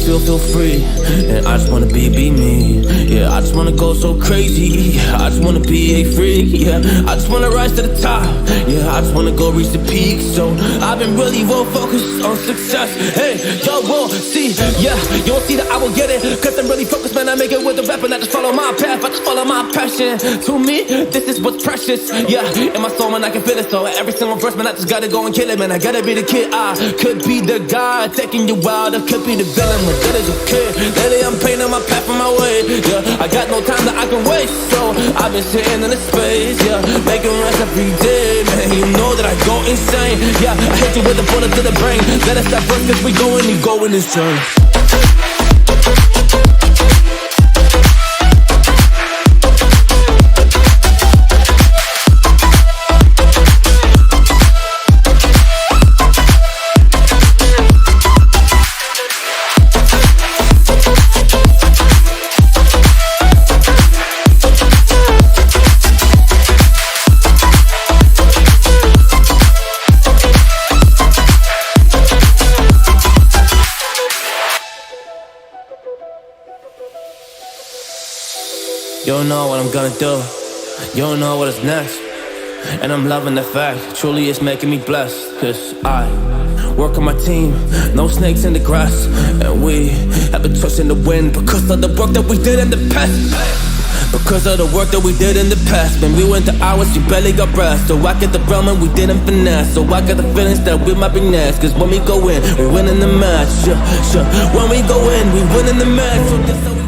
feel free. And I just wanna be me. Yeah, I just wanna go so crazy. Yeah, I just wanna be a freak. Yeah, I just wanna rise to the top. Yeah, I just wanna go reach the peak. So I've been really well focused on success. Hey, yo, we'll see. Yeah, you won't see that I will get it. Cause I'm really focused, man. I make it with the rap and I just follow my path. I just follow my passion. To me, this is what's precious. Yeah, in my soul, man, I can feel it. So every single verse, man, I just gotta go and kill it, man. I gotta be the kid. I could be the guy taking you wild. I could be the villain, but that is okay. Lately, I'm painting my path on my way. Yeah, I got no time that I can waste. So I've been sitting in the space. Yeah, making rest every day, man. You know that I go insane. Yeah, I hit you with a bullet to the brain. Let us stop first, cause we going and going insane. You don't know what I'm gonna do. You don't know what is next. And I'm loving the fact, truly it's making me blessed. Cause I work on my team, no snakes in the grass. And we have been tossed in the wind because of the work that we did in the past. Because of the work that we did in the past. When we went to hours, you barely got rest. So I get the realm and we didn't finesse. So I got the feelings that we might be next. Cause when we go in, we win in the match. Yeah. When we go in, we win in the match. So this how we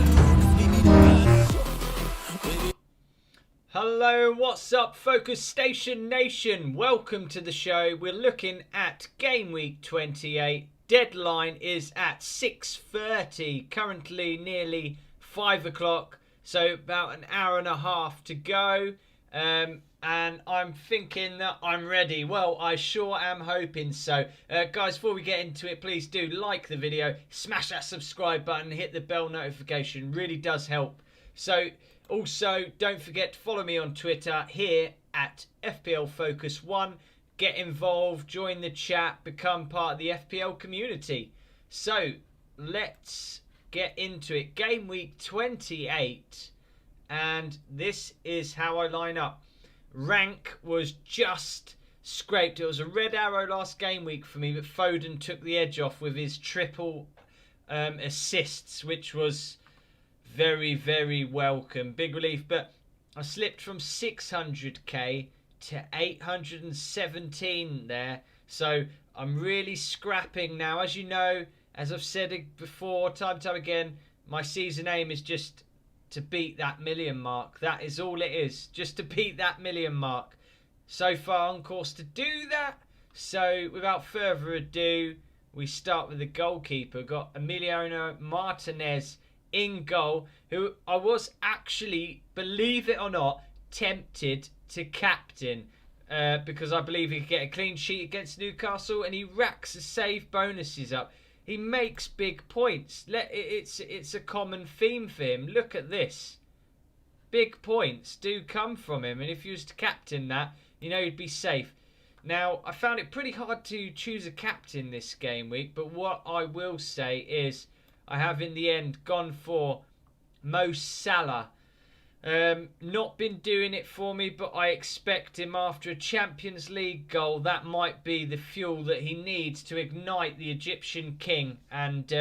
Hello, what's up, Focus Station Nation? Welcome to the show. We're looking at Game Week 28. Deadline is at 6:30. Currently nearly 5 o'clock. So about an hour and a half to go. And I'm thinking that I'm ready. Well, I sure am hoping so. Guys, before we get into it, please do like the video. Smash that subscribe button. Hit the bell notification. Really does help. So also, don't forget to follow me on Twitter here at FPL Focus 1. Get involved, join the chat, become part of the FPL community. So, let's get into it. Game week 28, and this is how I line up. Rank was just scraped. It was a red arrow last game week for me, but Foden took the edge off with his triple assists, which was very, very welcome. Big relief, but I slipped from 600k to 817 there. So I'm really scrapping now. As you know, as I've said it before, time and time again, my season aim is just to beat that million mark. That is all it is. Just to beat that million mark. So far on course to do that. So without further ado, we start with the goalkeeper. Got Emiliano Martinez in goal, who I was actually, believe it or not, tempted to captain because I believe he could get a clean sheet against Newcastle, and he racks the save bonuses up. He makes big points. It's a common theme for him. Look at this. Big points do come from him, and if you was to captain that, you know he'd be safe. Now, I found it pretty hard to choose a captain this game week, but what I will say is I have in the end gone for Mo Salah. Not been doing it for me, but I expect him after a Champions League goal. That might be the fuel that he needs to ignite the Egyptian king and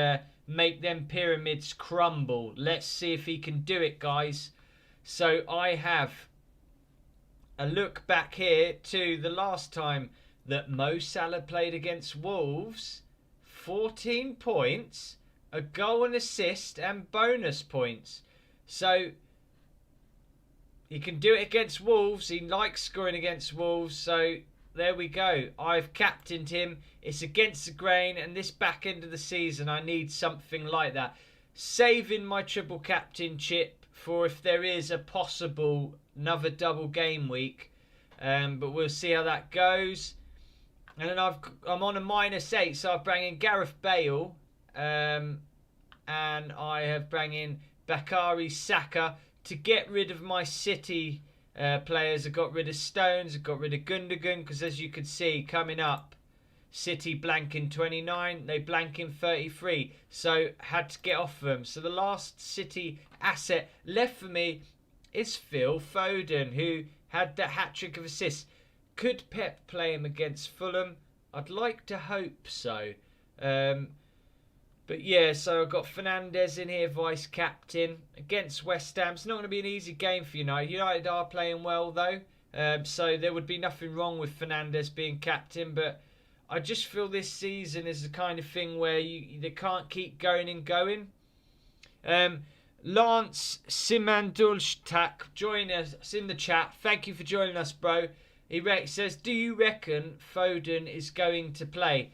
make them pyramids crumble. Let's see if he can do it, guys. So I have a look back here to the last time that Mo Salah played against Wolves. 14 points. A goal and assist and bonus points. So he can do it against Wolves. He likes scoring against Wolves. So there we go. I've captained him. It's against the grain. And this back end of the season, I need something like that. Saving my triple captain chip for if there is a possible another double game week. But we'll see how that goes. And then I'm on a -8. So I've brought in Gareth Bale. And I have brought in Bakary Saka to get rid of my City players. I got rid of Stones, I got rid of Gundogan, because as you can see coming up, City blanking 29, they blanking 33. So had to get off them. So the last City asset left for me is Phil Foden, who had that hat-trick of assists. Could Pep play him against Fulham? I'd like to hope so. But yeah, so I've got Fernandes in here, vice-captain, against West Ham. It's not going to be an easy game for United. United are playing well, though. So there would be nothing wrong with Fernandes being captain. But I just feel this season is the kind of thing where they can't keep going and going. Lance Simandulstak join us in the chat. Thank you for joining us, bro. He says, do you reckon Foden is going to play?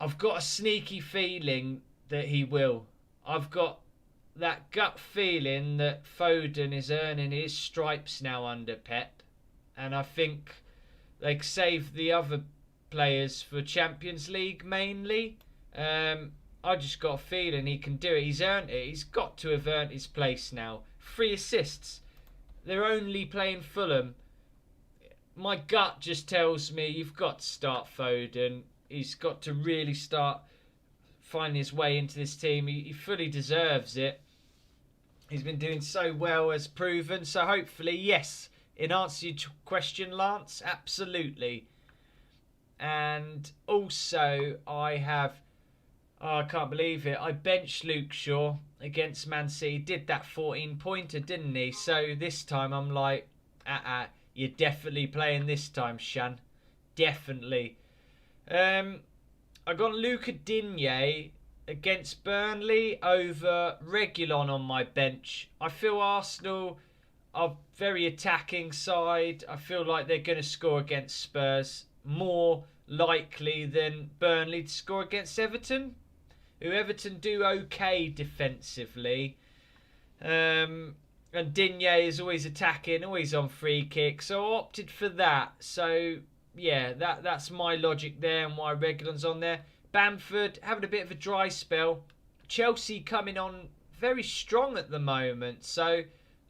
I've got a sneaky feeling that he will. I've got that gut feeling that Foden is earning his stripes now under Pep. And I think they save the other players for Champions League mainly. I just got a feeling he can do it. He's earned it. He's got to have earned his place now. 3 assists. They're only playing Fulham. My gut just tells me you've got to start Foden. He's got to really start finding his way into this team. He fully deserves it. He's been doing so well as proven. So hopefully, yes, in answer to your question, Lance, absolutely. And also, I have... Oh, I can't believe it. I benched Luke Shaw against Man City. Did that 14-pointer, didn't he? So this time I'm like, you're definitely playing this time, Shan. Definitely. I got Luca Digne against Burnley over Reguilon on my bench. I feel Arsenal are very attacking side. I feel like they're going to score against Spurs more likely than Burnley to score against Everton, who Everton do okay defensively. And Digne is always attacking, always on free kicks, so I opted for that. So yeah, that's my logic there and why Reguilon's on there. Bamford having a bit of a dry spell. Chelsea coming on very strong at the moment, so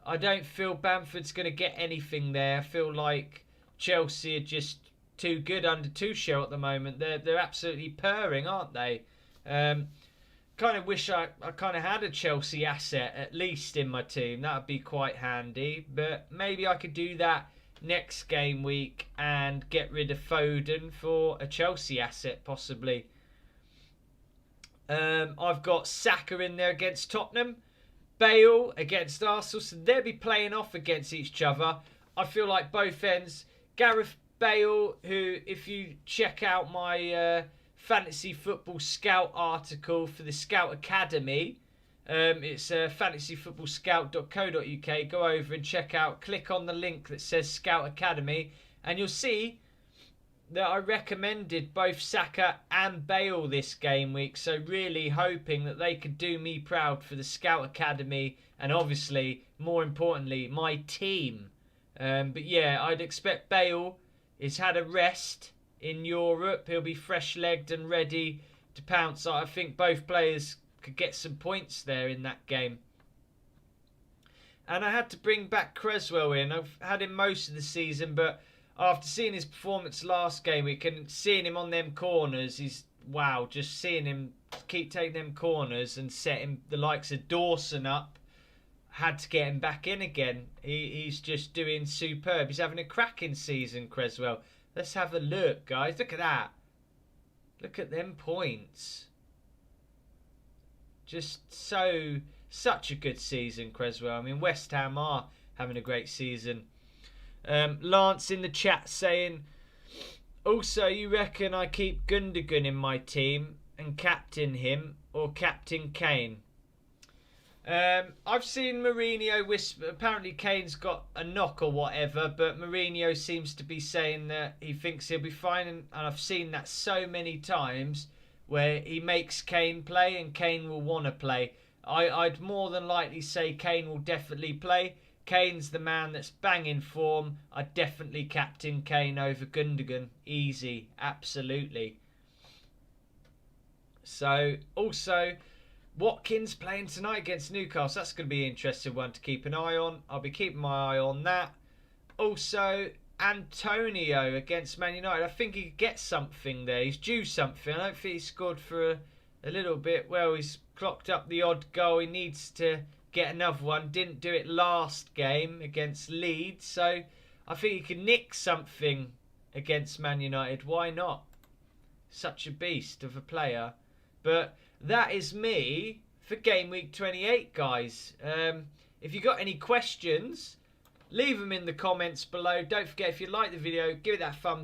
I don't feel Bamford's going to get anything there. I feel like Chelsea are just too good under Tuchel at the moment. They're absolutely purring, aren't they? Kind of wish I kind of had a Chelsea asset at least in my team. That would be quite handy. But maybe I could do that next game week and get rid of Foden for a Chelsea asset possibly. I've got Saka in there against Tottenham. Bale against Arsenal. So they'll be playing off against each other. I feel like both ends. Gareth Bale, who, if you check out my Fantasy Football Scout article for the Scout Academy, it's fantasyfootballscout.co.uk. Go over and check out, click on the link that says Scout Academy, and you'll see that I recommended both Saka and Bale this game week. So really hoping that they could do me proud for the Scout Academy and obviously, more importantly, my team. But yeah, I'd expect Bale has had a rest in Europe. He'll be fresh-legged and ready to pounce. I think both players could get some points there in that game. And I had to bring back Creswell in. I've had him most of the season, but after seeing his performance last game week and seeing him on them corners, wow, just seeing him keep taking them corners and setting the likes of Dawson up, had to get him back in again. He's just doing superb. He's having a cracking season, Creswell. Let's have a look, guys. Look at that. Look at them points. Just such a good season, Creswell. I mean, West Ham are having a great season. Lance in the chat saying, also, you reckon I keep Gundogan in my team and captain him or captain Kane? I've seen Mourinho whisper, apparently Kane's got a knock or whatever, but Mourinho seems to be saying that he thinks he'll be fine, and I've seen that so many times where he makes Kane play and Kane will want to play. I'd more than likely say Kane will definitely play. Kane's the man that's banging form. I'd definitely captain Kane over Gundogan. Easy, absolutely. So, also, Watkins playing tonight against Newcastle. That's going to be an interesting one to keep an eye on. I'll be keeping my eye on that. Also, Antonio against Man United. I think he could get something there. He's due something. I don't think he scored for a little bit. Well, he's clocked up the odd goal. He needs to get another one. Didn't do it last game against Leeds. So I think he can nick something against Man United. Why not? Such a beast of a player. But that is me for game week 28, guys. If you got any questions, leave them in the comments below. Don't forget, if you like the video, give it that thumbs